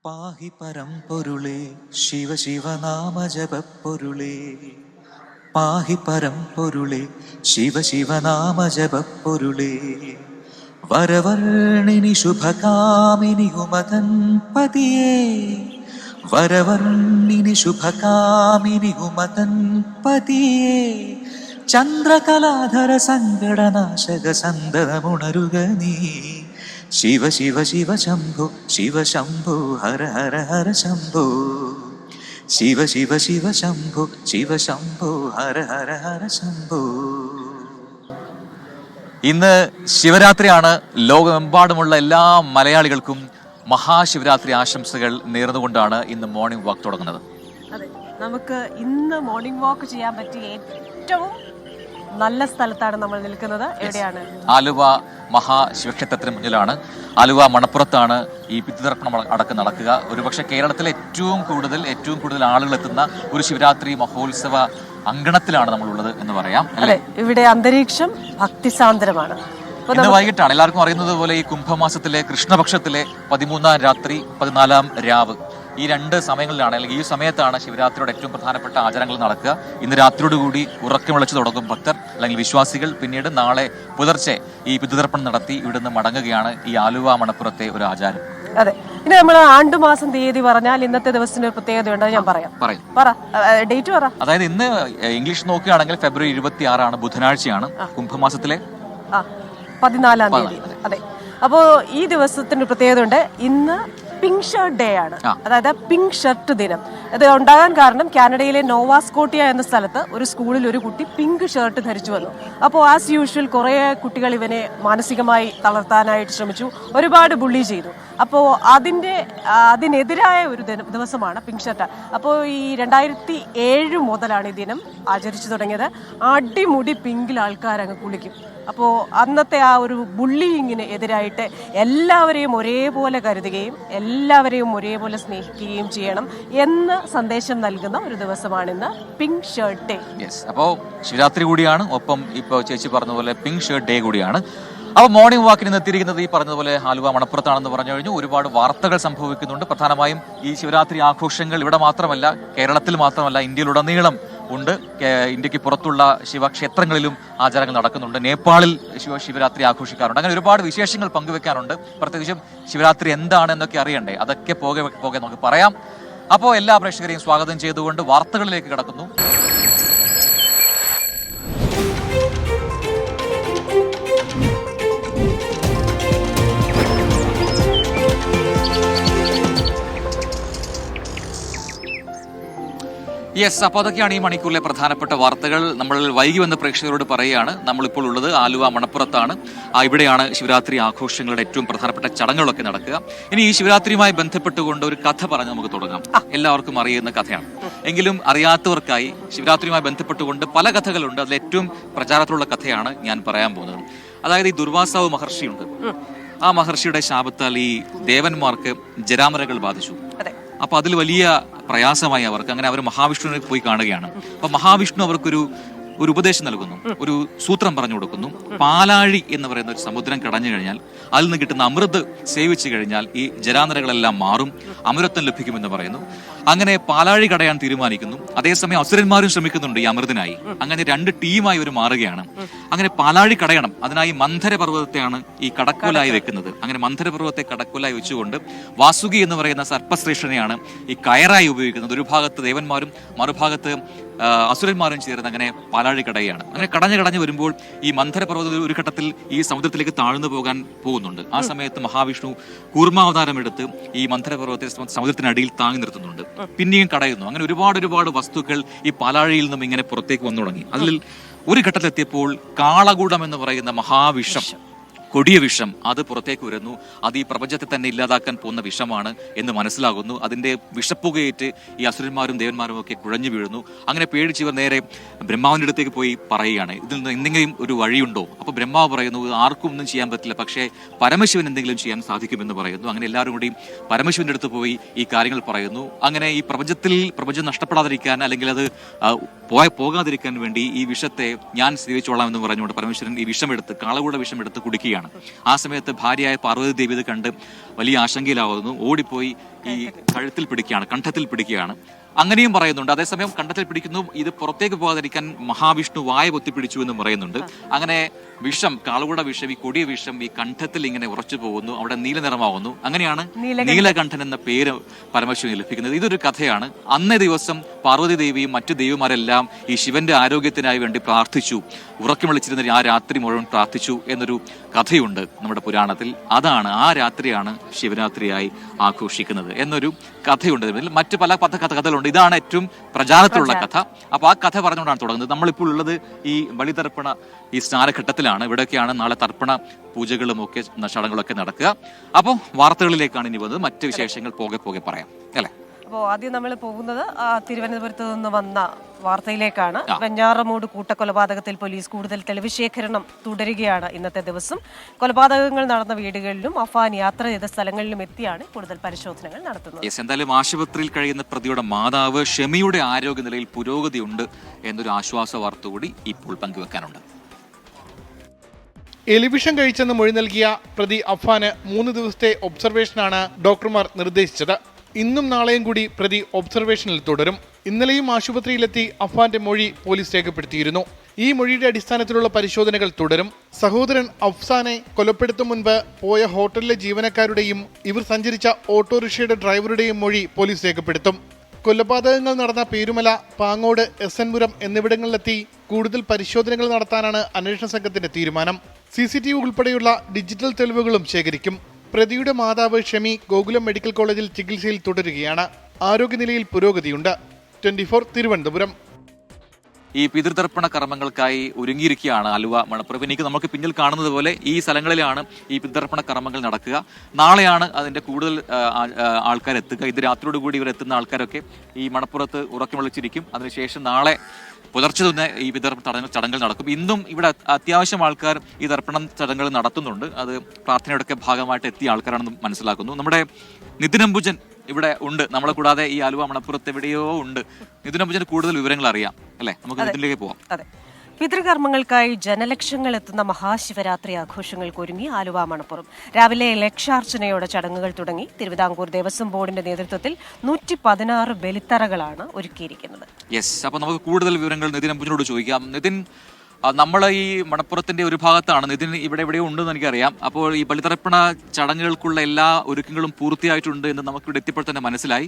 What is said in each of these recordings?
പാഹി പരമ്പൊരുളേ ശിവ ശിവനാമ ജപപ്പൊരുളേ. പാഹി പരമ്പൊരുളേ ശിവ ശിവനാമ ജപപ്പൊരുളേ. വരവർണിനി ശുഭകാമിനി ഉമതൻ പതിയേ. വരവർണിനി ശുഭകാമിനി ഉമതൻ പതിയേ. ചന്ദ്രകലാധര സങ്കടനാശക സന്തതമുണരുക നീ. ശിവ ശിവ ശിവ ശംഭോ ശിവ ശംഭോ ഹര ഹര ഹര ശംഭോ. ശിവ ശിവ ശിവ ശംഭോ ശിവ ശംഭോ ഹര ഹര ഹര ശംഭോ. ഇന്ന് ശിവരാത്രിയാണ്. ലോകമെമ്പാടുമുള്ള എല്ലാ മലയാളികൾക്കും മഹാശിവരാത്രി ആശംസകൾ നേർന്നുകൊണ്ടാണ് ഇന്ന് മോർണിംഗ് വാക്ക് തുടങ്ങുന്നത്. അതെ, നമുക്ക് ഇന്ന് മോർണിംഗ് വാക്ക് ചെയ്യാൻ പറ്റിയ ഏറ്റവും നല്ല സ്ഥലത്താണ് നമ്മൾ നിൽക്കുന്നത്. എവിടെയാണ്? ആലുവ മഹാശിവക്ഷേത്രത്തിന് മുന്നിലാണ്. ആലുവ മണപ്പുറത്താണ് ഈ പിതൃതർപ്പണം അടക്കം നടക്കുക. ഒരുപക്ഷെ കേരളത്തിലെ ഏറ്റവും കൂടുതൽ ആളുകൾ എത്തുന്ന ഒരു ശിവരാത്രി മഹോത്സവ അങ്കണത്തിലാണ് നമ്മളുള്ളത് എന്ന് പറയാം. അല്ലെ, ഇവിടെ അന്തരീക്ഷം ഭക്തിസാന്ദ്രമാണ്. ഇന്ന് വൈകിട്ടാണ് എല്ലാവർക്കും അറിയുന്നത് പോലെ ഈ കുംഭമാസത്തിലെ കൃഷ്ണപക്ഷത്തിലെ 13-ാം രാത്രി 14-ാം രാവ്, ഈ രണ്ട് സമയങ്ങളിലാണ്, അല്ലെങ്കിൽ ഈ സമയത്താണ് ശിവരാത്രിയുടെ ഏറ്റവും പ്രധാനപ്പെട്ട ആചാരങ്ങൾ നടക്കുക. ഇന്ന് രാത്രിയോടുകൂടി ഉറക്കം വിളിച്ചു തുടങ്ങും ഭക്തർ അല്ലെങ്കിൽ വിശ്വാസികൾ. പിന്നീട് നാളെ പുലർച്ചെ ഈ പിതൃതർപ്പണം നടത്തി ഇവിടുന്ന് മടങ്ങുകയാണ് ഈ ആലുവ മണപ്പുറത്തെ ഒരു ആചാരം. അതെ, ഇനി നമ്മൾ ആണ്ടുമാസം തീയതി പറഞ്ഞാൽ ഇന്നത്തെ ദിവസത്തിന് ഒരു പ്രത്യേകതയുണ്ട്. ഞാൻ പറയാം. ഡേറ്റ് പറ. അതായത് ഇന്ന് ഇംഗ്ലീഷ് നോക്കുകയാണെങ്കിൽ ഫെബ്രുവരി 26 ബുധനാഴ്ചയാണ്. കുംഭമാസത്തിലെ 14-ാം തീയതി. അതെ, അപ്പോ ഈ ദിവസത്തിന് പ്രത്യേകത ഉണ്ട്. ഇന്ന് പിങ്ക് ഷർട്ട് ഡേ ആണ്, അതായത് പിങ്ക് ഷർട്ട് ദിനം. ഇത് ഉണ്ടാകാൻ കാരണം കാനഡയിലെ നോവാസ്കോട്ടിയ എന്ന സ്ഥലത്ത് ഒരു സ്കൂളിൽ ഒരു കുട്ടി പിങ്ക് ഷർട്ട് ധരിച്ചു വന്നു. അപ്പോൾ ആസ് യൂഷ്വൽ കുറേ കുട്ടികൾ ഇവനെ മാനസികമായി തളർത്താനായിട്ട് ശ്രമിച്ചു, ഒരുപാട് ബുള്ളി ചെയ്തു. അപ്പോൾ അതിനെതിരായ ഒരു ദിവസമാണ് പിങ്ക് ഷർട്ട്. അപ്പോൾ ഈ 2007 മുതലാണ് ഈ ദിനം ആചരിച്ചു തുടങ്ങിയത്. അടിമുടി പിങ്കിൽ ആൾക്കാർ അങ്ങ് കുളിക്കും. അപ്പോൾ അന്നത്തെ ആ ഒരു ബുള്ളിയിങ്ങിന് എതിരായിട്ട് എല്ലാവരെയും ഒരേപോലെ കരുതുകയും എല്ലാവരെയും ഒരേപോലെ സ്നേഹിക്കുകയും ചെയ്യണം എന്ന് സന്ദേശം നൽകുന്ന ഒരു ദിവസമാണിന്ന് പിങ്ക് ഷർട്ട് ഡേ. അപ്പോൾ ശിവരാത്രി കൂടിയാണ്, ഒപ്പം ഇപ്പോൾ ചേച്ചി പറഞ്ഞ പോലെ പിങ്ക് ഷർട്ട് ഡേ കൂടിയാണ്. അപ്പോൾ മോർണിംഗ് വാക്കിന് ഇന്ന് എത്തിയിരിക്കുന്നത് ഈ പറഞ്ഞതുപോലെ ആലുവ മണപ്പുറത്താണെന്ന് പറഞ്ഞു കഴിഞ്ഞു. ഒരുപാട് വാർത്തകൾ സംഭവിക്കുന്നുണ്ട്. പ്രധാനമായും ഈ ശിവരാത്രി ആഘോഷങ്ങൾ ഇവിടെ മാത്രമല്ല, കേരളത്തിൽ മാത്രമല്ല, ഇന്ത്യയിലുടനീളം ഉണ്ട്. ഇന്ത്യക്ക് പുറത്തുള്ള ശിവക്ഷേത്രങ്ങളിലും ആചാരങ്ങൾ നടക്കുന്നുണ്ട്. നേപ്പാളിൽ ശിവരാത്രി ആഘോഷിക്കാറുണ്ട്. അങ്ങനെ ഒരുപാട് വിശേഷങ്ങൾ പങ്കുവെക്കാനുണ്ട്. പ്രത്യേകിച്ചും ശിവരാത്രി എന്താണ് എന്നൊക്കെ അറിയണ്ടേ, അതൊക്കെ പോകെ നമുക്ക് പറയാം. അപ്പോൾ എല്ലാ പ്രേക്ഷകരെയും സ്വാഗതം ചെയ്തുകൊണ്ട് വാർത്തകളിലേക്ക് കടക്കുന്നു. അപ്പോൾ അതൊക്കെയാണ് ഈ മണിക്കൂറിലെ പ്രധാനപ്പെട്ട വാർത്തകൾ. നമ്മൾ വൈകി വന്ന പ്രേക്ഷകരോട് പറയുകയാണ്, നമ്മളിപ്പോൾ ഉള്ളത് ആലുവ മണപ്പുറത്താണ്. ഇവിടെയാണ് ശിവരാത്രി ആഘോഷങ്ങളുടെ ഏറ്റവും പ്രധാനപ്പെട്ട ചടങ്ങുകളൊക്കെ നടക്കുക. ഇനി ഈ ശിവരാത്രിയുമായി ബന്ധപ്പെട്ടുകൊണ്ട് ഒരു കഥ പറഞ്ഞ് നമുക്ക് തുടങ്ങാം. എല്ലാവർക്കും അറിയുന്ന കഥയാണ്, എങ്കിലും അറിയാത്തവർക്കായി ശിവരാത്രിയുമായി ബന്ധപ്പെട്ടുകൊണ്ട് പല കഥകളുണ്ട്. അതിൽ ഏറ്റവും പ്രചാരത്തിലുള്ള കഥയാണ് ഞാൻ പറയാൻ പോകുന്നത്. അതായത് ഈ ദുർവാസാവ് മഹർഷിയുണ്ട്. ആ മഹർഷിയുടെ ശാപത്താൽ ഈ ദേവന്മാർക്ക് ജരാമരകൾ ബാധിച്ചു. അപ്പൊ അതിൽ വലിയ പ്രയാസമായി അവർക്ക്. അങ്ങനെ അവർ മഹാവിഷ്ണുവിനെ പോയി കാണുകയാണ്. അപ്പൊ മഹാവിഷ്ണു അവർക്കൊരു ഉപദേശം നൽകുന്നു, ഒരു സൂത്രം പറഞ്ഞു കൊടുക്കുന്നു. പാലാഴി എന്ന് പറയുന്ന ഒരു സമുദ്രം കടഞ്ഞു കഴിഞ്ഞാൽ അതിൽ നിന്ന് കിട്ടുന്ന അമൃത് സേവിച്ചു കഴിഞ്ഞാൽ ഈ ജരാനരകളെല്ലാം മാറും, അമൃതത്വം ലഭിക്കുമെന്ന് പറയുന്നു. അങ്ങനെ പാലാഴി കടയാൻ തീരുമാനിക്കുന്നു. അതേസമയം അസുരന്മാരും ശ്രമിക്കുന്നുണ്ട് ഈ അമൃതിനായി. അങ്ങനെ 2 ടീമായി അവർ മാറുകയാണ്. അങ്ങനെ പാലാഴി കടയണം. അതിനായി മന്ധരപർവ്വതത്തെയാണ് ഈ കടക്കോലായി വെക്കുന്നത്. അങ്ങനെ മന്ധരപർവ്വതത്തെ കടക്കോലായി വെച്ചുകൊണ്ട് വാസുകി എന്ന് പറയുന്ന സർപ്പശ്രേഷ്ഠനെയാണ് ഈ കയറായി ഉപയോഗിക്കുന്നത്. ഒരു ഭാഗത്ത് ദേവന്മാരും മറുഭാഗത്ത് അസുരന്മാരും ചേർന്ന് അങ്ങനെ പാലാഴി കടയാണ്. അങ്ങനെ കടഞ്ഞു വരുമ്പോൾ ഈ മന്ധരപർവ്വതം ഒരു ഘട്ടത്തിൽ ഈ സമുദ്രത്തിലേക്ക് താഴ്ന്നു പോകാൻ പോകുന്നുണ്ട്. ആ സമയത്ത് മഹാവിഷ്ണു കൂർമാവതാരം എടുത്ത് ഈ മന്ധരപർവ്വതത്തെ സമുദ്രത്തിനടിയിൽ താങ്ങി നിർത്തുന്നുണ്ട്. പിന്നെയും കടയുന്നു. അങ്ങനെ ഒരുപാട് വസ്തുക്കൾ ഈ പാലാഴിയിൽ നിന്നും ഇങ്ങനെ പുറത്തേക്ക് വന്നു തുടങ്ങി. അതിൽ ഒരു ഘട്ടത്തിലെത്തിയപ്പോൾ കാളകൂടം എന്ന് പറയുന്ന മഹാവിഷം, കൊടിയ വിഷം, അത് പുറത്തേക്ക് വരുന്നു. അത് ഈ പ്രപഞ്ചത്തെ തന്നെ ഇല്ലാതാക്കാൻ പോകുന്ന വിഷമാണ് എന്ന് മനസ്സിലാകുന്നു. അതിന്റെ വിഷപ്പുകയേറ്റ് ഈ അസുരന്മാരും ദേവന്മാരും ഒക്കെ കുഴഞ്ഞു വീഴുന്നു. അങ്ങനെ പേടിച്ച് ഇവർ നേരെ ബ്രഹ്മാവിന്റെ അടുത്തേക്ക് പോയി പറയുകയാണ്, ഇതിൽ നിന്ന് എന്തെങ്കിലും ഒരു വഴിയുണ്ടോ? അപ്പൊ ബ്രഹ്മാവ് പറയുന്നു, ആർക്കും ഒന്നും ചെയ്യാൻ പറ്റില്ല, പക്ഷേ പരമശിവൻ എന്തെങ്കിലും ചെയ്യാൻ സാധിക്കുമെന്ന് പറയുന്നു. അങ്ങനെ എല്ലാവരും കൂടി പരമശിവന്റെ അടുത്ത് പോയി ഈ കാര്യങ്ങൾ പറയുന്നു. അങ്ങനെ ഈ പ്രപഞ്ചം നഷ്ടപ്പെടാതിരിക്കാൻ, അല്ലെങ്കിൽ അത് പോകാതിരിക്കാൻ വേണ്ടി ഈ വിഷത്തെ ഞാൻ സേവിച്ചോളാം എന്ന് പറഞ്ഞുകൊണ്ട് പരമേശ്വരൻ ഈ കാളകൂട വിഷം എടുത്ത് കുടിക്കുകയാണ്. ഇരിക്കുകയാണ്. ആ സമയത്ത് ഭാര്യയായ പാർവതി ദേവി ഇത് കണ്ട് വലിയ ആശങ്കയിലാവുന്നു. ഓടിപ്പോയി ഈ കഴുത്തിൽ പിടിക്കുകയാണ്, കണ്ഠത്തിൽ പിടിക്കുകയാണ്. അങ്ങനെയും പറയുന്നുണ്ട്. അതേസമയം കണ്ഠത്തിൽ പിടിക്കുന്നു, ഇത് പുറത്തേക്ക് പോകാതിരിക്കാൻ മഹാവിഷ്ണു വായ പൊത്തിപ്പിടിച്ചു എന്നും പറയുന്നുണ്ട്. അങ്ങനെ വിഷം, കാളുകൂട വിഷം, ഈ കൊടിയ വിഷം ഈ കണ്ഠത്തിൽ ഇങ്ങനെ ഉറച്ചു പോകുന്നു, അവിടെ നീല നിറമാവുന്നു. അങ്ങനെയാണ് നീലകണ്ഠൻ എന്ന പേര് പരമശിവന് ലഭിക്കുന്നത്. ഇതൊരു കഥയാണ്. അന്നേ ദിവസം പാർവതി ദേവിയും മറ്റു ദേവിമാരെല്ലാം ഈ ശിവന്റെ ആരോഗ്യത്തിനായി വേണ്ടി പ്രാർത്ഥിച്ചു, ഉറക്കം വിളിച്ചിരുന്ന ആ രാത്രി മുഴുവൻ പ്രാർത്ഥിച്ചു എന്നൊരു കഥയുണ്ട് നമ്മുടെ പുരാണത്തിൽ. അതാണ്, ആ രാത്രിയാണ് ശിവരാത്രിയായി ആഘോഷിക്കുന്നത് എന്നൊരു കഥയുണ്ട്. മറ്റു പല കഥകളുണ്ട്. ഇതാണ് ഏറ്റവും പ്രചാരത്തിലുള്ള കഥ. അപ്പൊ ആ കഥ പറഞ്ഞുകൊണ്ടാണ് തുടങ്ങുന്നത്. നമ്മളിപ്പോൾ ഉള്ളത് ഈ ബലിതർപ്പണ ഈ സ്നാനഘട്ടത്തിലാണ്. ഇവിടെയൊക്കെയാണ് നാളെ തർപ്പണ പൂജകളും ഒക്കെ ചടങ്ങുകളൊക്കെ നടക്കുക. അപ്പോൾ വാർത്തകളിലേക്കാണ് ഇനി വന്നത്. മറ്റു വിശേഷങ്ങൾ പോകെ പോകെ പറയാം അല്ലെ. അപ്പോൾ ആദ്യം നമ്മൾ പോകുന്നത് തിരുവനന്തപുരത്ത് നിന്ന് വന്ന വാർത്തയിലേക്കാണ്. വെഞ്ഞാറമൂട് കൂട്ടക്കൊലപാതകത്തിൽ പോലീസ് കൂടുതൽ തെളിവ് ശേഖരണം തുടരുകയാണ്. ഇന്നത്തെ ദിവസം കൊലപാതകങ്ങൾ നടന്ന വീടുകളിലും അഫാൻ യാത്ര ചെയ്ത സ്ഥലങ്ങളിലും എത്തിയാണ് കൂടുതൽ പരിശോധനകൾ നടത്തുന്നത്. എന്തായാലും ആശുപത്രിയിൽ കഴിയുന്ന പ്രതിയുടെ മാതാവ് ഷെമിയുടെ ആരോഗ്യനിലയിൽ പുരോഗതിയുണ്ട് എന്നൊരു ആശ്വാസ വാർത്ത കൂടി ഇപ്പോൾ പങ്കുവെക്കാനുണ്ട്. എലിവിഷം കഴിച്ചെന്ന് മൊഴി നൽകിയ പ്രതി അഫാന് 3 ദിവസത്തെ ഒബ്സർവേഷനാണ് ഡോക്ടർമാർ നിർദ്ദേശിച്ചത്. ഇന്നും നാളെയും കൂടി പ്രതി ഒബ്സർവേഷനിൽ തുടരും. ഇന്നലെയും ആശുപത്രിയിലെത്തി അഫാന്റെ മൊഴി പോലീസ് രേഖപ്പെടുത്തിയിരുന്നു. ഈ മൊഴിയുടെ അടിസ്ഥാനത്തിലുള്ള പരിശോധനകൾ തുടരും. സഹോദരൻ അഫ്സാനെ കൊലപ്പെടുത്തും മുൻപ് പോയ ഹോട്ടലിലെ ജീവനക്കാരുടെയും ഇവർ സഞ്ചരിച്ച ഓട്ടോറിക്ഷയുടെ ഡ്രൈവറുടെയും മൊഴി പോലീസ് രേഖപ്പെടുത്തും. കൊലപാതകങ്ങൾ നടന്ന പേരുമല, പാങ്ങോട്, SN പുരം എന്നിവിടങ്ങളിലെത്തി കൂടുതൽ പരിശോധനകൾ നടത്താനാണ് അന്വേഷണ സംഘത്തിന്റെ തീരുമാനം. CCTV ഉൾപ്പെടെയുള്ള ഡിജിറ്റൽ തെളിവുകളും ശേഖരിക്കും. പ്രതിയുടെ മാതാവ് ഷെമി ഗോകുലം മെഡിക്കൽ കോളേജിൽ ചികിത്സയിൽ തുടരുകയാണ്. ആരോഗ്യനിലയിൽ പുരോഗതിയുണ്ട്. 24 തിരുവനന്തപുരം. ഈ പിതൃതർപ്പണ കർമ്മങ്ങൾക്കായി ഒരുങ്ങിയിരിക്കുകയാണ് ആലുവ മണപ്പുറം. എനിക്ക് നമുക്ക് പിന്നിൽ കാണുന്നത് പോലെ ഈ സ്ഥലങ്ങളിലാണ് ഈ പിതൃതർപ്പണ കർമ്മങ്ങൾ നടക്കുക. നാളെയാണ് അതിന്റെ കൂടുതൽ ആൾക്കാരെത്തുക. ഇത് രാത്രിയോടുകൂടി ഇവരെത്തുന്ന ആൾക്കാരൊക്കെ ഈ മണപ്പുറത്ത് ഉറക്കം വിളിച്ചിരിക്കും. അതിനുശേഷം നാളെ പുലർച്ചെ തന്നെ ഈ പിതൃതർപ്പണ ചടങ്ങുകൾ നടക്കും. ഇന്നും ഇവിടെ അത്യാവശ്യം ആൾക്കാർ ഈ തർപ്പണം ചടങ്ങുകൾ നടത്തുന്നുണ്ട്. അത് പ്രാർത്ഥനയുടെ ഭാഗമായിട്ട് എത്തിയ ആൾക്കാരാണെന്ന് മനസ്സിലാക്കുന്നു. നമ്മുടെ നിതിൻ അംബുജൻ ഇവിടെ ഉണ്ട്. നമ്മളെ കൂടാതെ ഈ ആലുവ മണപ്പുറത്ത് എവിടെയോ ഉണ്ട്. നിതിൻ അംബുജന് കൂടുതൽ വിവരങ്ങൾ അറിയാം അല്ലെ. നമുക്ക് ഇതിലേക്ക് പോവാം. അതെ, പിതൃകർമ്മങ്ങൾക്കായി ജനലക്ഷങ്ങൾ എത്തുന്ന മഹാശിവരാത്രി ആഘോഷങ്ങൾക്ക് ഒരുങ്ങി ആലുവ മണപ്പുറം. രാവിലെ ലക്ഷാർച്ചനയോടെ ചടങ്ങുകൾ തുടങ്ങി. തിരുവിതാംകൂർ ദേവസ്വം ബോർഡിന്റെ നേതൃത്വത്തിൽ 116 ബലിത്തറകളാണ് ഒരുക്കിയിരിക്കുന്നത്. യെസ്, അപ്പൊ നമുക്ക് കൂടുതൽ വിവരങ്ങൾ നിതിൻ അംബുജനോട് ചോദിക്കാം. നിതിൻ, നമ്മൾ ഈ മണപ്പുറത്തിന്റെ ഒരു ഭാഗത്താണ്. നിതിൻ ഇവിടെ എവിടെയോ ഉണ്ടെന്ന് എനിക്കറിയാം. അപ്പോൾ ഈ ബലിതർപ്പണ ചടങ്ങുകൾക്കുള്ള എല്ലാ ഒരുക്കങ്ങളും പൂർത്തിയായിട്ടുണ്ട് എന്ന് നമുക്ക് ഇവിടെ എത്തിയപ്പോൾ തന്നെ മനസ്സിലായി.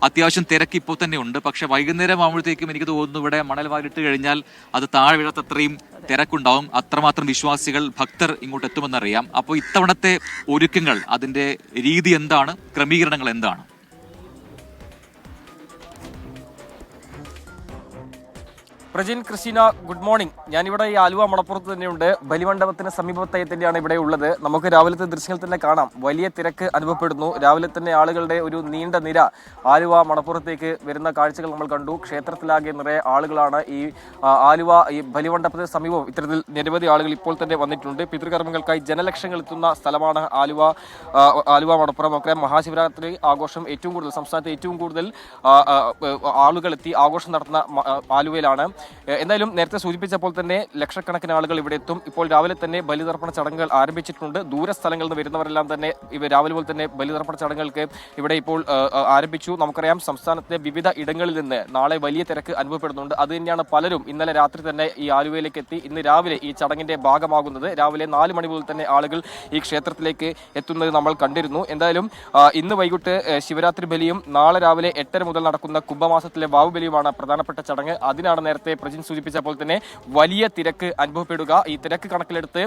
അത്യാവശ്യം തിരക്ക് ഇപ്പോൾ തന്നെ ഉണ്ട്. പക്ഷെ വൈകുന്നേരം ആകുമ്പോഴത്തേക്കും എനിക്ക് തോന്നുന്നു ഇവിടെ മണൽ വാരിട്ട് കഴിഞ്ഞാൽ അത് താഴെ വീഴത്തത്രയും തിരക്കുണ്ടാവും. അത്രമാത്രം വിശ്വാസികൾ, ഭക്തർ ഇങ്ങോട്ട് എത്തുമെന്നറിയാം. അപ്പോൾ ഇത്തവണത്തെ ഒരുക്കങ്ങൾ, അതിന്റെ രീതി എന്താണ്, ക്രമീകരണങ്ങൾ എന്താണ്? Prajin, Christina, good morning. ഞാനിവിടെ ഈ ആലുവ മണപ്പുറത്ത് തന്നെയുണ്ട്. ബലിമണ്ഡപത്തിന് സമീപത്തായി തന്നെയാണ് ഇവിടെ ഉള്ളത്. നമുക്ക് രാവിലത്തെ ദൃശ്യങ്ങൾ തന്നെ കാണാം. വലിയ തിരക്ക് അനുഭവപ്പെടുന്നു. രാവിലെ തന്നെ ആളുകളുടെ ഒരു നീണ്ട നിര ആലുവ മണപ്പുറത്തേക്ക് വരുന്ന കാഴ്ചകൾ നമ്മൾ കണ്ടു. ക്ഷേത്രത്തിലാകെ നിറയെ ആളുകളാണ്. ഈ ആലുവ ഈ ബലിമണ്ഡപത്തിന് സമീപം ഇത്തരത്തിൽ നിരവധി ആളുകൾ ഇപ്പോൾ തന്നെ വന്നിട്ടുണ്ട്. പിതൃകർമ്മങ്ങൾക്കായി ജനലക്ഷങ്ങൾ എത്തുന്ന സ്ഥലമാണ് ആലുവ മണപ്പുറം. ഒക്കെ മഹാശിവരാത്രി ആഘോഷം ഏറ്റവും കൂടുതൽ, സംസ്ഥാനത്ത് ഏറ്റവും കൂടുതൽ ആളുകൾ എത്തി ആഘോഷം നടത്തുന്ന ആലുവയിലാണ്. എന്തായാലും നേരത്തെ സൂചിപ്പിച്ചപ്പോൾ തന്നെ ലക്ഷക്കണക്കിന് ആളുകൾ ഇവിടെ എത്തും. ഇപ്പോൾ രാവിലെ തന്നെ ബലിതർപ്പണ ചടങ്ങുകൾ ആരംഭിച്ചിട്ടുണ്ട്. ദൂരസ്ഥലങ്ങളിൽ നിന്ന് വരുന്നവരെല്ലാം തന്നെ രാവിലെ പോലെ തന്നെ ബലിതർപ്പണ ചടങ്ങുകൾക്ക് ഇവിടെ ഇപ്പോൾ ആരംഭിച്ചു. നമുക്കറിയാം, സംസ്ഥാനത്തെ വിവിധ ഇടങ്ങളിൽ നിന്ന് നാളെ വലിയ തിരക്ക് അനുഭവപ്പെടുന്നുണ്ട്. അത് തന്നെയാണ് പലരും ഇന്നലെ രാത്രി തന്നെ ഈ ആലുവയിലേക്ക് എത്തി ഇന്ന് രാവിലെ ഈ ചടങ്ങിന്റെ ഭാഗമാകുന്നത്. രാവിലെ 4 മണി മുതൽ തന്നെ ആളുകൾ ഈ ക്ഷേത്രത്തിലേക്ക് എത്തുന്നത് നമ്മൾ കണ്ടിരുന്നു. എന്തായാലും ഇന്ന് വൈകിട്ട് ശിവരാത്രി ബലിയും നാളെ രാവിലെ 8:30 മുതൽ നടക്കുന്ന കുംഭമാസത്തിലെ വാവ് ബലിയുമാണ് പ്രധാനപ്പെട്ട ചടങ്ങ്. അതിനാണ് നേരത്തെ പ്രജിൻ സൂചിപ്പിച്ചപ്പോൾ തന്നെ വലിയ തിരക്ക് അനുഭവപ്പെടുക. ഈ തിരക്ക് കണക്കിലെടുത്ത്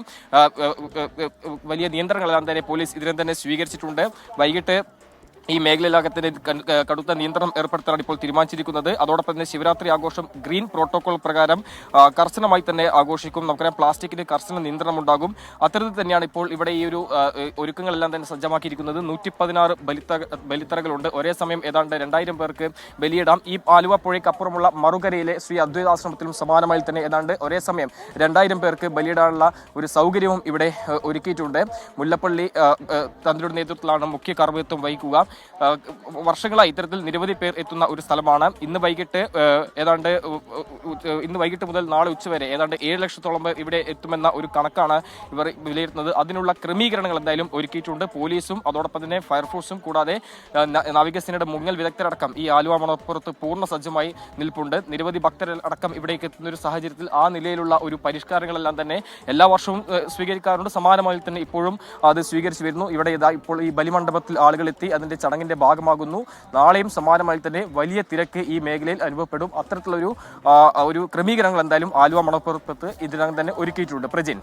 വലിയ നിയന്ത്രണങ്ങളെല്ലാം തന്നെ പോലീസ് ഇതിനെ തന്നെ സ്വീകരിച്ചിട്ടുണ്ട്. വൈകിട്ട് ഈ മേഖലയിലാകത്തിന് കടുത്ത നിയന്ത്രണം ഏർപ്പെടുത്താനാണ് ഇപ്പോൾ തീരുമാനിച്ചിരിക്കുന്നത്. അതോടൊപ്പം തന്നെ ശിവരാത്രി ആഘോഷം ഗ്രീൻ പ്രോട്ടോകോൾ പ്രകാരം കർശനമായി തന്നെ ആഘോഷിക്കും. നമുക്കറിയാം, പ്ലാസ്റ്റിക്കിന് കർശന നിയന്ത്രണം ഉണ്ടാകും. അത്തരത്തിൽ തന്നെയാണ് ഇപ്പോൾ ഇവിടെ ഈ ഒരു ഒരുക്കങ്ങളെല്ലാം തന്നെ സജ്ജമാക്കിയിരിക്കുന്നത്. 116 ബലിത്തറകളുണ്ട്. ഒരേ സമയം ഏതാണ്ട് 2000 പേർക്ക് ബലിയിടാം. ഈ ആലുവ പുഴയ്ക്കപ്പുറമുള്ള മറുകരയിലെ ശ്രീ അദ്വൈതാശ്രമത്തിലും സമാനമായി തന്നെ ഏതാണ്ട് ഒരേ സമയം 2000 പേർക്ക് ബലിയിടാനുള്ള ഒരു സൗകര്യവും ഇവിടെ ഒരുക്കിയിട്ടുണ്ട്. മുല്ലപ്പള്ളി തന്ത്രിയുടെ നേതൃത്വത്തിലാണ് മുഖ്യ കാർമ്മികത്വം വഹിക്കുക. വർഷങ്ങളായി ഇത്തരത്തിൽ നിരവധി പേർ എത്തുന്ന ഒരു സ്ഥലമാണ്. ഇന്ന് വൈകിട്ട് മുതൽ നാളെ ഉച്ചവരെ ഏതാണ്ട് 7 ലക്ഷത്തോളം പേർ ഇവിടെ എത്തുമെന്ന ഒരു കണക്കാണ് ഇവർ വിലയിരുത്തുന്നത്. അതിനുള്ള ക്രമീകരണങ്ങൾ എന്തായാലും ഒരുക്കിയിട്ടുണ്ട്. പോലീസും അതോടൊപ്പം തന്നെ ഫയർഫോഴ്സും കൂടാതെ നാവികസേനയുടെ മുങ്ങൽ വിദഗ്ധരടക്കം ഈ ആലുവ മണപ്പുറത്ത് പൂർണ്ണ സജ്ജമായി നിൽപ്പുണ്ട്. നിരവധി ഭക്തരടക്കം ഇവിടേക്ക് എത്തുന്ന ഒരു സാഹചര്യത്തിൽ ആ നിലയിലുള്ള ഒരു പരിഷ്കാരങ്ങളെല്ലാം തന്നെ എല്ലാ വർഷവും സ്വീകരിക്കാറുണ്ട്. സമാനമായി തന്നെ ഇപ്പോഴും അത് സ്വീകരിച്ചു വരുന്നു. ഇവിടെ ഇപ്പോൾ ഈ ബലിമണ്ഡപത്തിൽ ആളുകൾ എത്തി അതിന്റെ ചടങ്ങിന്റെ ഭാഗമാകുന്നു. നാളെയും സമാനമായി തന്നെ വലിയ തിരക്ക് ഈ മേഖലയിൽ അനുഭവപ്പെടും. അത്തരത്തിലൊരു ക്രമീകരണങ്ങൾ എന്തായാലും ആലുവ മണപ്പുറത്ത് ഇതിനകം തന്നെ ഒരുക്കിയിട്ടുണ്ട്. പ്രജിൻ.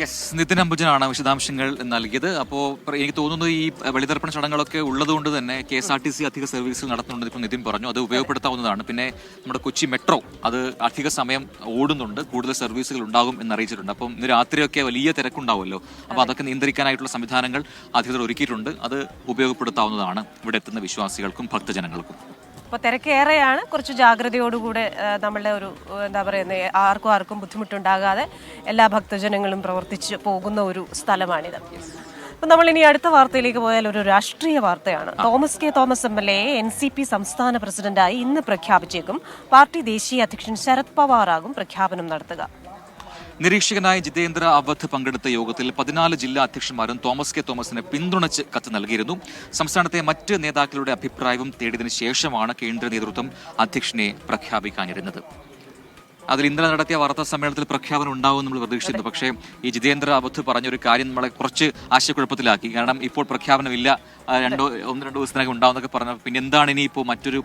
യെസ്, നിതിൻ അംബുജനാണ് വിശദാംശങ്ങൾ നൽകിയത്. അപ്പോൾ എനിക്ക് തോന്നുന്നു ഈ ബലിതർപ്പണ ചടങ്ങുകളൊക്കെ ഉള്ളതുകൊണ്ട് തന്നെ KSRTC അധിക സർവീസുകൾ നടത്തുന്നുണ്ട്. ഇപ്പോൾ നിതിൻ പറഞ്ഞു, അത് ഉപയോഗപ്പെടുത്താവുന്നതാണ്. പിന്നെ നമ്മുടെ കൊച്ചി മെട്രോ അത് അധിക സമയം ഓടുന്നുണ്ട്, കൂടുതൽ സർവീസുകൾ ഉണ്ടാകും എന്നറിയിച്ചിട്ടുണ്ട്. അപ്പം ഇന്ന് രാത്രിയൊക്കെ വലിയ തിരക്കുണ്ടാവുമല്ലോ, അപ്പോൾ അതൊക്കെ നിയന്ത്രിക്കാനായിട്ടുള്ള സംവിധാനങ്ങൾ അധികൃതർ ഒരുക്കിയിട്ടുണ്ട്. അത് ഉപയോഗപ്പെടുത്താവുന്നതാണ് ഇവിടെ എത്തുന്ന വിശ്വാസികൾക്കും ഭക്തജനങ്ങൾക്കും. അപ്പോൾ തിരക്കേറെയാണ്. കുറച്ച് ജാഗ്രതയോടുകൂടെ നമ്മളുടെ ഒരു എന്താ പറയുന്നത്, ആർക്കും ബുദ്ധിമുട്ടുണ്ടാകാതെ എല്ലാ ഭക്തജനങ്ങളും പ്രവർത്തിച്ച് പോകുന്ന ഒരു സ്ഥലമാണിത്. അപ്പം നമ്മൾ ഇനി അടുത്ത വാർത്തയിലേക്ക് പോയാൽ ഒരു രാഷ്ട്രീയ വാർത്തയാണ്. തോമസ് MLA NCP സംസ്ഥാന പ്രസിഡന്റായി ഇന്ന് പ്രഖ്യാപിച്ചേക്കും. പാർട്ടി ദേശീയ അധ്യക്ഷൻ ശരത് പവാറാകും പ്രഖ്യാപനം നടത്തുക. നിരീക്ഷകനായ ജിതേന്ദ്ര അവധ് പങ്കെടുത്ത യോഗത്തിൽ 14 ജില്ലാ അധ്യക്ഷന്മാരും തോമസിനെ പിന്തുണച്ച് കത്ത് നൽകിയിരുന്നു. സംസ്ഥാനത്തെ മറ്റ് നേതാക്കളുടെ അഭിപ്രായവും തേടിയതിനു ശേഷമാണ് കേന്ദ്ര നേതൃത്വം അധ്യക്ഷനെ പ്രഖ്യാപിക്കാനിരുന്നത്. അതിൽ ഇന്നലെ നടത്തിയ വാർത്താ സമ്മേളനത്തിൽ പ്രഖ്യാപനം ഉണ്ടാവും നമ്മൾ പ്രതീക്ഷിച്ചിരുന്നു. പക്ഷേ ഈ ജിതേന്ദ്ര അവധ് പറഞ്ഞൊരു കാര്യം നമ്മളെ കുറച്ച് ആശയക്കുഴപ്പത്തിലാക്കി. കാരണം ഇപ്പോൾ പ്രഖ്യാപനമില്ല, 1-2 ദിവസത്തിനകം ഉണ്ടാവുന്നൊക്കെ പറഞ്ഞു. പിന്നെ എന്താണ് ഇനി ഇപ്പോൾ മറ്റൊരു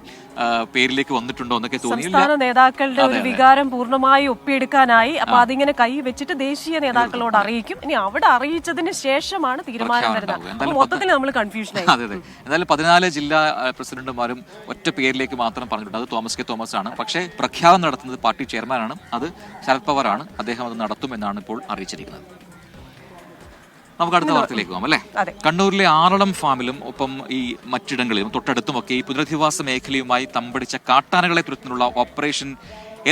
പേരിലേക്ക് വന്നിട്ടുണ്ടോ എന്നൊക്കെ തോന്നിയില്ല. സംസ്ഥാന നേതാക്കളുടെ ഒരു വികാരം പൂർണ്ണമായി ഒപ്പിയെടുക്കാനായി അപ്പൊ അതിങ്ങനെ കൈ വെച്ചിട്ട് ദേശീയ നേതാക്കളോട് അറിയിക്കും. ഇനി അവിടെ അറിയിച്ചതിന് ശേഷമാണ് തീരുമാനം വരുന്നത്. മൊത്തത്തിൽ നമ്മൾ കൺഫ്യൂഷൻ ആയി. അതെ. എന്തായാലും 14 ജില്ലാ പ്രസിഡന്റുമാരും ഒറ്റ പേരിലേക്ക് മാത്രം പറഞ്ഞിട്ടുണ്ട്. അത് തോമസ് ആണ്. പക്ഷേ പ്രഖ്യാപനം നടത്തുന്നത് പാർട്ടി ചെയർമാനാണ്. അത് ശരത് പവാറാണ്. അദ്ദേഹം അത് നടത്തുമെന്നാണ് ഇപ്പോൾ അറിയിച്ചിരിക്കുന്നത്. നമുക്ക് അടുത്ത വാർത്തയിലേക്ക് പോകാം അല്ലേ. കണ്ണൂരിലെ ആറളം ഫാമിലും ഒപ്പം ഈ മറ്റിടങ്ങളിലും തൊട്ടടുത്തുമൊക്കെ ഈ പുനരധിവാസ മേഖലയുമായി തമ്പടിച്ച കാട്ടാനകളെ തുരത്തുന്നതിനുള്ള ഓപ്പറേഷൻ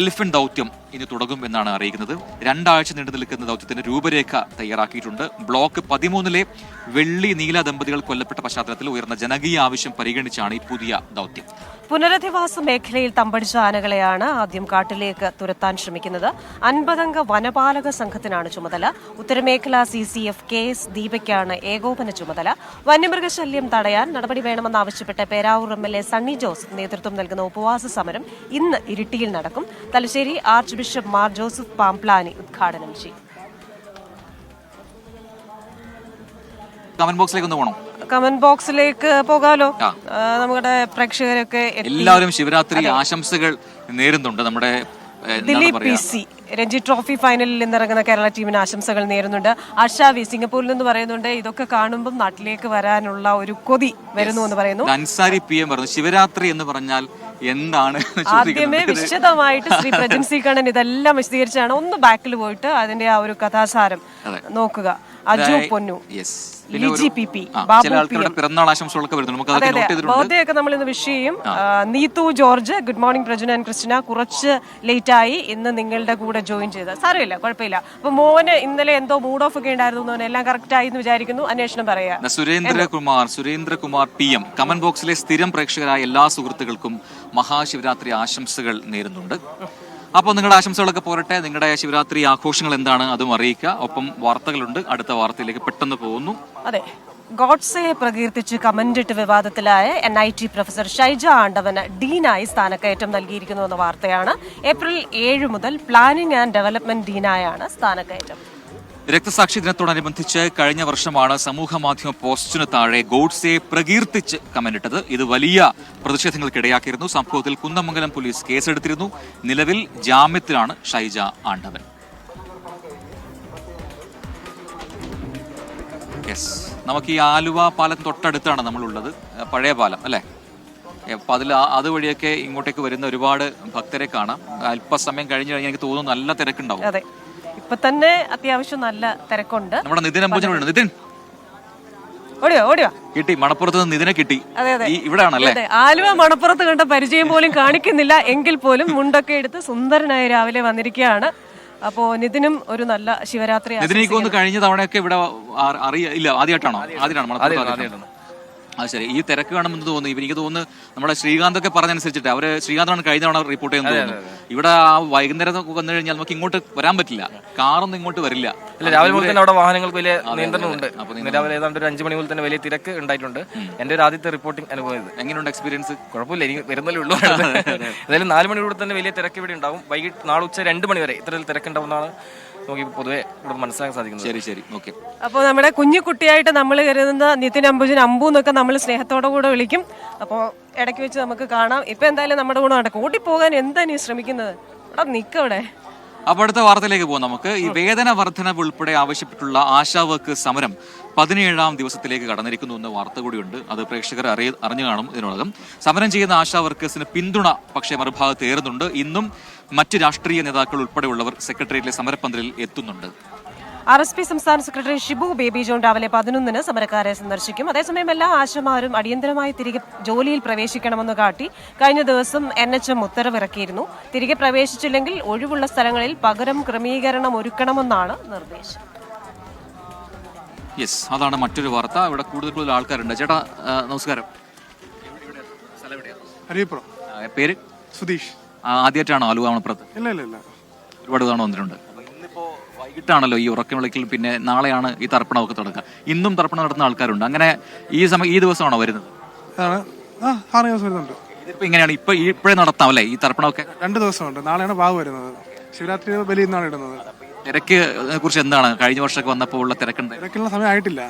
എലിഫന്റ് ദൗത്യം ഇനി തുടങ്ങും എന്നാണ് അറിയിക്കുന്നത്. 2 ആഴ്ച നീണ്ടു നിൽക്കുന്ന ദൗത്യത്തിന് രൂപരേഖ തയ്യാറാക്കിയിട്ടുണ്ട്. ബ്ലോക്ക് 13 വെള്ളി നീല ദമ്പതികൾ കൊല്ലപ്പെട്ട പശ്ചാത്തലത്തിൽ ഉയർന്ന ജനകീയ ആവശ്യം പരിഗണിച്ചാണ് ഈ പുതിയ ദൗത്യം. പുനരധിവാസ മേഖലയിൽ തമ്പടിച്ച ആനകളെയാണ് ആദ്യം കാട്ടിലേക്ക് തുരത്താൻ ശ്രമിക്കുന്നത്. 50 അംഗ വനപാലക സംഘത്തിനാണ് ചുമതല. ഉത്തരമേഖല CCF KS ദീപയ്ക്കാണ് ഏകോപന ചുമതല. വന്യമൃഗശല്യം തടയാൻ നടപടി വേണമെന്നാവശ്യപ്പെട്ട് പേരാവൂർ MLA സണ്ണി ജോസഫ് നേതൃത്വം നൽകുന്ന ഉപവാസ സമരം ഇന്ന് ഇരിട്ടിയിൽ നടക്കും. Thalassery arch bishop Mar Joseph Pamplany ഉദ്ഘാടനം ചെയ്യും. കമന്റ് ബോക്സിലേക്ക് ഒന്ന് പോകണം. കമന്റ് ബോക്സിലേക്ക് പോകാലോ. നമ്മുടെ പ്രേക്ഷകരൊക്കെ എല്ലാവരും ശിവരാത്രി ആശംസകൾ നേരുന്നുണ്ട്. നമ്മുടെ ദിലീപ് PC രഞ്ജി ട്രോഫി ഫൈനലിൽ ഇന്നിറങ്ങുന്ന കേരള ടീമിന് ആശംസകൾ നേരുന്നുണ്ട്. ആശ വി സിംഗപ്പൂരിൽ നിന്ന് പറയുന്നുണ്ട്, ഇതൊക്കെ കാണുമ്പോൾ നാട്ടിലേക്ക് വരാനുള്ള ഒരു കൊതി വരുന്നു എന്ന് പറയുന്നു. അൻസാരി PM പറഞ്ഞു ശിവരാത്രി എന്ന് പറഞ്ഞാൽ എന്താണ്. ആദ്യമേ വിശദമായിട്ട് ശ്രീ പ്രജിൻ C കണ്ണൻ ഇതെല്ലാം വിശദീകരിച്ചാണ്. ഒന്ന് ബാക്കിൽ പോയിട്ട് അതിന്റെ ആ ഒരു കഥാസാരം നോക്കുക. അജു പൊന്നു, LGPP, പിറന്നാൾ ആശംസകളൊക്കെ വരുന്നു. ബർത്ത്ഡേ ഒക്കെ നമ്മൾ ഇന്ന് വിഷ് ചെയ്യും. Neethu George, good morning Prajun and Christina, കുറച്ച് ലേറ്റ് ആയി ഇന്ന് നിങ്ങളുടെ കൂടെ ജോയിൻ ചെയ്ത്. സാരമില്ല, കുഴപ്പമില്ല. അപ്പൊ മോന് ഇന്നലെ എന്തോ മൂഡ് ഓഫ് ഒക്കെ ഉണ്ടായിരുന്നു, എല്ലാം കറക്റ്റ് ആയി എന്ന് വിചാരിക്കുന്നു. അന്വേഷണം പറയാ. സുരേന്ദ്രകുമാർ PM കമന്റ് ബോക്സിലെ സ്ഥിരം പ്രേക്ഷകരായ എല്ലാ സുഹൃത്തുക്കൾക്കും മഹാശിവരാത്രി ആശംസകൾ നേരുന്നുണ്ട്. അപ്പോൾ നിങ്ങളുടെ ആശംസകളൊക്കെ പോരട്ടെ. നിങ്ങളുടെ ശിവരാത്രി ആഘോഷങ്ങൾ എന്താണ് അതും അറിയിക്കുക. ഒപ്പം വാർത്തകളുണ്ട്. അടുത്ത വാർത്തയിലേക്ക് പെട്ടെന്ന് പോകുന്നു. അതെ, ഗോഡ്സെയെ പ്രകീർത്തിച്ച് കമന്റിട്ട് വിവാദത്തിലായ NIT പ്രൊഫസർ ഷൈജ ആണ്ടവന് ഡീനായി സ്ഥാനക്കയറ്റം നൽകിയിരിക്കുന്നു എന്ന വാർത്തയാണ്. ഏപ്രിൽ 7 മുതൽ പ്ലാനിംഗ് ആൻഡ് ഡെവലപ്മെന്റ് ഡീനായാണ് സ്ഥാനക്കയറ്റം. രക്തസാക്ഷി ദിനത്തോടനുബന്ധിച്ച് കഴിഞ്ഞ വർഷമാണ് സമൂഹ മാധ്യമ പോസ്റ്റിന് താഴെ ഗോഡ്സെയെ പ്രകീർത്തിച്ച് കമന്റിട്ടത്. ഇത് വലിയ പ്രതിഷേധങ്ങൾക്കിടയാക്കിയിരുന്നു. സംഭവത്തിൽ കുന്നമംഗലം പോലീസ് കേസെടുത്തിരുന്നു. നിലവിൽ ജാമ്യത്തിലാണ് ഷൈജ ആണ്ടവൻ. നമുക്ക് ഈ ആലുവ പാലത്തിന് തൊട്ടടുത്താണ് നമ്മളുള്ളത്. പഴയ പാലം അല്ലേ. അപ്പം അതുവഴിയൊക്കെ ഇങ്ങോട്ടേക്ക് വരുന്ന ഒരുപാട് ഭക്തരെ കാണാം. അല്പസമയം കഴിഞ്ഞ് കഴിഞ്ഞാൽ എനിക്ക് തോന്നുന്നു നല്ല തിരക്കുണ്ടാവും. ഇപ്പൊ തന്നെ അത്യാവശ്യം നല്ല തിരക്കുണ്ട്. നമ്മുടെ നിതിൻ അംബുജനുണ്ട്. നിതിൻ ഓടിയോ കിട്ടി. മണപ്പുറത്ത് നിന്ന് നിതിനെ കിട്ടി. ഇവിടെയാണല്ലേ. ആലുവ മണപ്പുറത്ത് കണ്ട പരിചയം പോലും കാണിക്കുന്നില്ല. എങ്കിൽ പോലും മുണ്ടൊക്കെ എടുത്ത് സുന്ദരനായി രാവിലെ വന്നിരിക്കുകയാണ്. അപ്പോൾ നിതിനും ഒരു നല്ല ശിവരാത്രി ഇതിനേക്ക് ഒന്ന് കഴിഞ്ഞ തവണയൊക്കെ ഇവിടെ ഇല്ല ആദ്യമായിട്ടാണോ? ആദ്യമായിട്ടാണ്. അത് ശരി. ഈ തിരക്ക് കാണുമെന്ന് തോന്നുന്നു. എനിക്ക് തോന്നുന്നു നമ്മുടെ ശ്രീകാന്ത് ഒക്കെ പറഞ്ഞനുസരിച്ചിട്ട് അവര് ശ്രീകാന്താണ് കഴിഞ്ഞ തവണ റിപ്പോർട്ട് ചെയ്യുന്നത് തോന്നുന്നു. ഇവിടെ ആ വൈകുന്നേരം വന്നു കഴിഞ്ഞാൽ നമുക്ക് ഇങ്ങോട്ട് വരാൻ പറ്റില്ല, കാറൊന്നും ഇങ്ങോട്ട് വരില്ല. അല്ല, രാവിലെ മുതൽ തന്നെ അവിടെ വാഹനങ്ങൾക്ക് വലിയ നിയന്ത്രണമുണ്ട്. രാവിലെ ഏതാണ്ട് ഒരു 5 മണി മുതൽ തന്നെ വലിയ തിരക്ക് ഉണ്ടായിട്ടുണ്ട്. എന്റെ ഒരു ആദ്യത്തെ റിപ്പോർട്ടിംഗ് അനുഭവം ഇത്. എങ്ങനെയുണ്ട് എക്സ്പീരിയൻസ്? കുഴപ്പമില്ല, എനിക്ക് വരുന്നല്ലേ ഉള്ളൂ. എന്തായാലും 4 മണിയോടെ തന്നെ വലിയ തിരക്ക് ഇവിടെ ഉണ്ടാവും. വൈകിട്ട് നാളെ ഉച്ച 2 മണി വരെ ഇത്തരത്തിൽ തിരക്കുണ്ടാവുന്നതാണ് നമുക്ക് പൊതുവെ ഇവിടെ മനസ്സിലാക്കാൻ സാധിക്കുന്നത്. ശരി ശരി, ഓക്കെ. അപ്പോൾ നമ്മുടെ കുഞ്ഞു കുട്ടിയായിട്ട് നമ്മൾ കരുതുന്ന നിതിൻ അംബുജൻ അമ്പു എന്നൊക്കെ നമ്മൾ സ്നേഹത്തോടെ കൂടെ വിളിക്കും. അപ്പോൾ ഇടയ്ക്ക് വെച്ച് നമുക്ക് കാണാം. ഇപ്പൊ എന്തായാലും നമ്മുടെ കൂടെ നടക്കും. ഓടിപ്പോകാൻ എന്താ നീ ശ്രമിക്കുന്നത്? അവിടെ നിൽക്കവിടെ. അപ്പൊ അടുത്ത വാർത്തയിലേക്ക് പോകാം നമുക്ക്. ഈ വേതന വർധനവ് ഉൾപ്പെടെ ആവശ്യപ്പെട്ടുള്ള ആശാ വർക്ക് സമരം 17ാം ദിവസത്തിലേക്ക് കടന്നിരിക്കുന്നു എന്ന വാർത്ത കൂടിയുണ്ട്. അത് പ്രേക്ഷകർ അറിഞ്ഞു കാണും. ഇതിനോടകം സമരം ചെയ്യുന്ന ആശാ വർക്കേഴ്സിന് പിന്തുണ പക്ഷേ മറുഭാഗത്ത് ഏറുന്നുണ്ട്. ഇന്നും മറ്റ് രാഷ്ട്രീയ നേതാക്കൾ ഉൾപ്പെടെയുള്ളവർ സെക്രട്ടേറിയറ്റിലെ സമരപ്പന്തലിൽ എത്തുന്നുണ്ട്. RSP സംസ്ഥാന സെക്രട്ടറി ഷിബു ബേബി ജോൺ രാവിലെ 11-ന് സമരക്കാരെ സന്ദർശിക്കും. അതേസമയം എല്ലാ ആശമാരും അടിയന്തരമായി തിരികെ ജോലിയിൽ പ്രവേശിക്കണമെന്ന് കാട്ടി കഴിഞ്ഞ ദിവസം NHM ഉത്തരവിറക്കിയിരുന്നു. തിരികെ പ്രവേശിച്ചില്ലെങ്കിൽ ഒഴിവുള്ള സ്ഥലങ്ങളിൽ പകരം ക്രമീകരണം ഒരുക്കണമെന്നാണ് നിർദ്ദേശം. യെസ്, അതാണ് മറ്റൊരു വാർത്ത. ഇവിടെ കൂടുതൽ ആൾക്കാരുണ്ട്. ചേട്ടാ നമസ്കാരം. അരിയപ്പുറം. പേര്? സുധീഷ്. ആദ്യമായിട്ടാണോ ആലുവ മണപ്പുറത്ത്? ഇല്ല, ഒരുപാട് തവണ വന്നിട്ടുണ്ട്. ഇന്നിപ്പോ വൈകിട്ടാണല്ലോ ഈ ഉറക്കം വിളിക്കൽ, പിന്നെ നാളെയാണ് ഈ തർപ്പണമൊക്കെ തുടങ്ങുക. ഇന്നും തർപ്പണം നടത്തുന്ന ആൾക്കാരുണ്ട്. അങ്ങനെ ഈ ദിവസമാണോ വരുന്നത്? 6 ദിവസം വരുന്നുണ്ട്. ഇതിപ്പോ ഇങ്ങനെയാണ് ഇപ്പോഴേ നടത്താം അല്ലേ ഈ തർപ്പണമൊക്കെ? 2 ദിവസമുണ്ട്. നാളെയാണ് വാവ് വരുന്നത്. ശിവരാത്രി ബലി ഇന്നാണ് ഇടുന്നത്. തിരക്ക് കുറിച്ച് എന്താണ് കഴിഞ്ഞ വർഷമൊക്കെ വന്നപ്പോൾ ഉള്ള തിരക്കുണ്ട്? തിരക്കുള്ള സമയം ആയിട്ടില്ല.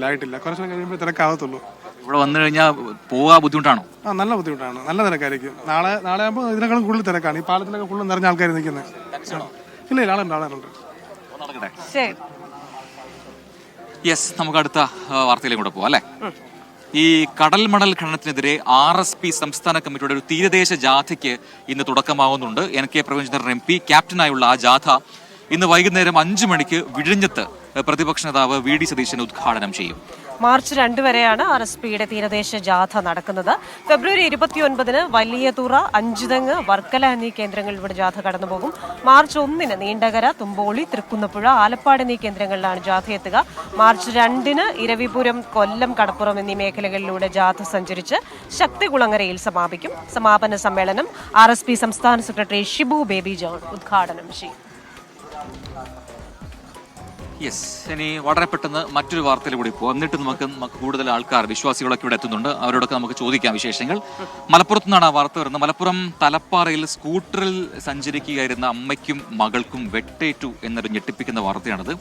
ആയിട്ടില്ല. കുറച്ച് കഴിയുമ്പോൾ തിരക്കാവത്തുള്ളൂ. ഇവിടെ വന്നു കഴിഞ്ഞാൽ പോവാ ബുദ്ധിമുട്ടാണോ? നല്ല ബുദ്ധിമുട്ടാണ്. നല്ല തിരക്കായിരിക്കും. നാളെ ആകുമ്പോൾ ഇതിനേക്കാളും കൂടുതൽ തിരക്കാണ്. ഈ പാലത്തിലൊക്കെ ഫുള്ളും നിറഞ്ഞ ആൾക്കാർ നിൽക്കുന്നത്. ആളുണ്ട്. യെസ്, നമുക്ക് അടുത്ത വാർത്തയിലേക്ക് കൂടെ പോവാം അല്ലേ. ഈ കടൽ മണൽ ഖനനത്തിനെതിരെ RSP സംസ്ഥാന കമ്മിറ്റിയുടെ ഒരു തീരദേശ ജാഥയ്ക്ക് ഇന്ന് തുടക്കമാവുന്നുണ്ട്. NK പ്രവീൺചന്ദ്രൻ MP ക്യാപ്റ്റനായുള്ള ആ ജാഥ ഇന്ന് വൈകുന്നേരം 5 മണിക്ക് വിഴിഞ്ഞത്ത് പ്രതിപക്ഷ നേതാവ് VD സതീശൻ ഉദ്ഘാടനം ചെയ്യും. മാർച്ച് 2 വരെയാണ് RSPയുടെ തീരദേശ ജാഥ നടക്കുന്നത്. ഫെബ്രുവരി 29-ന് വലിയതുറ, അഞ്ചുതെങ്ങ്, വർക്കല എന്നീ കേന്ദ്രങ്ങളിലൂടെ ജാഥ കടന്നുപോകും. മാർച്ച് 1-ന് നീണ്ടകര, തുമ്പോളി, തൃക്കുന്നപ്പുഴ, ആലപ്പാട് എന്നീ കേന്ദ്രങ്ങളിലാണ് ജാഥ എത്തുക. മാർച്ച് 2-ന് ഇരവിപുരം, കൊല്ലം, കടപ്പുറം എന്നീ മേഖലകളിലൂടെ ജാഥ സഞ്ചരിച്ച് ശക്തികുളങ്ങരയിൽ സമാപിക്കും. സമാപന സമ്മേളനം RSP സംസ്ഥാന സെക്രട്ടറി ഷിബു ബേബി ജോൺ ഉദ്ഘാടനം ചെയ്യും. യെസ്, ഇനി വളരെ പെട്ടെന്ന് മറ്റൊരു വാർത്തയിൽ കൂടി പോകും. എന്നിട്ട് നമുക്ക് കൂടുതൽ ആൾക്കാർ, വിശ്വാസികളൊക്കെ ഇവിടെ എത്തുന്നുണ്ട്. അവരോടൊക്കെ നമുക്ക് ചോദിക്കാം വിശേഷങ്ങൾ. മലപ്പുറത്തു നിന്നാണ് ആ വാർത്ത വരുന്നത്. മലപ്പുറം തലപ്പാറയിൽ സ്കൂട്ടറിൽ സഞ്ചരിക്കുകയായിരുന്ന അമ്മയ്ക്കും മകൾക്കും വെട്ടേറ്റു എന്നൊരു ഞെട്ടിപ്പിക്കുന്ന വാർത്തയാണത്.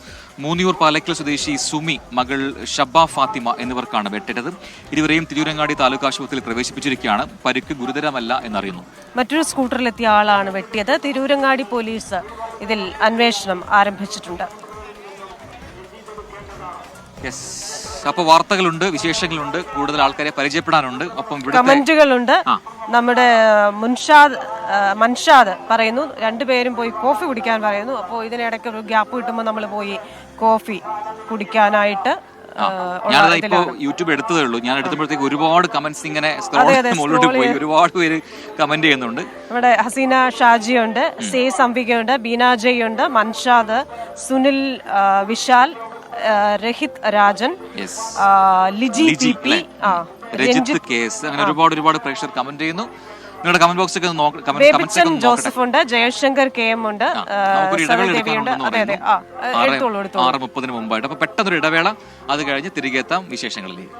മൂന്നിയൂർ പാലക്കൽ സ്വദേശി സുമി, മകൾ ഷബ്ബ ഫാത്തിമ എന്നിവർക്കാണ് വെട്ടേറ്റത്. ഇരുവരെയും തിരൂരങ്ങാടി താലൂക്ക് ആശുപത്രിയിൽ പ്രവേശിപ്പിച്ചിരിക്കുകയാണ്. പരിക്ക് ഗുരുതരമല്ല എന്നറിയുന്നു. മറ്റൊരു സ്കൂട്ടറിലെത്തിയ ആളാണ് വെട്ടിയത്. തിരൂരങ്ങാടി പോലീസ് ഇതിൽ അന്വേഷണം ആരംഭിച്ചിട്ടുണ്ട്. യെസ്, അപ്പൊ വാർത്തകളുണ്ട്, വിശേഷങ്ങളുണ്ട്, കൂടുതൽ ആൾക്കാരെ പരിചയപ്പെടാനുണ്ട്. ഒപ്പം കമന്റുകളുണ്ട്. നമ്മുടെ മൻഷാദ് പറയുന്നു 2 പേരും പോയി കോഫി കുടിക്കാൻ പറയുന്നു. അപ്പോൾ ഇതിനിടയ്ക്ക് ഒരു ഗ്യാപ്പ് കിട്ടുമ്പോൾ നമ്മൾ പോയി കോഫി കുടിക്കാനായിട്ട്. ഞാനിപ്പോ യൂട്യൂബ് എടുത്തതേ ഉള്ളൂ. ഞാൻ എടുത്തപ്പോഴത്തേക്ക് ഒരുപാട് കമന്റ്സ് ഇങ്ങനെ മുകളിലോട്ട് പോയി. ഒരുപാട് പേര് കമന്റ് ചെയ്യുന്നുണ്ട്. ഇവിടെ ഹസീന ഷാജിയുണ്ട്, സേ സംവികയുണ്ട്, ബീനാജയുണ്ട്, മൻഷാദ്, സുനിൽ, വിശാൽ, രഹിത് രാജൻ, ലിജി ടിപി, രജിത്ത് കേസ്, അങ്ങനെ ഒരുപാട് പ്രേക്ഷകർ കമന്റ് ചെയ്യുന്നു. നിങ്ങളുടെ കമന്റ് ബോക്സ് ഒക്കെ ജോസഫ് ഉണ്ട്, ജയശങ്കർ KM ഉണ്ട്, 6:30 മുമ്പായിട്ട്. അപ്പൊ പെട്ടെന്നൊരു ഇടവേള, അത് കഴിഞ്ഞ് തിരികെ എത്താം വിശേഷങ്ങളിലേക്ക്.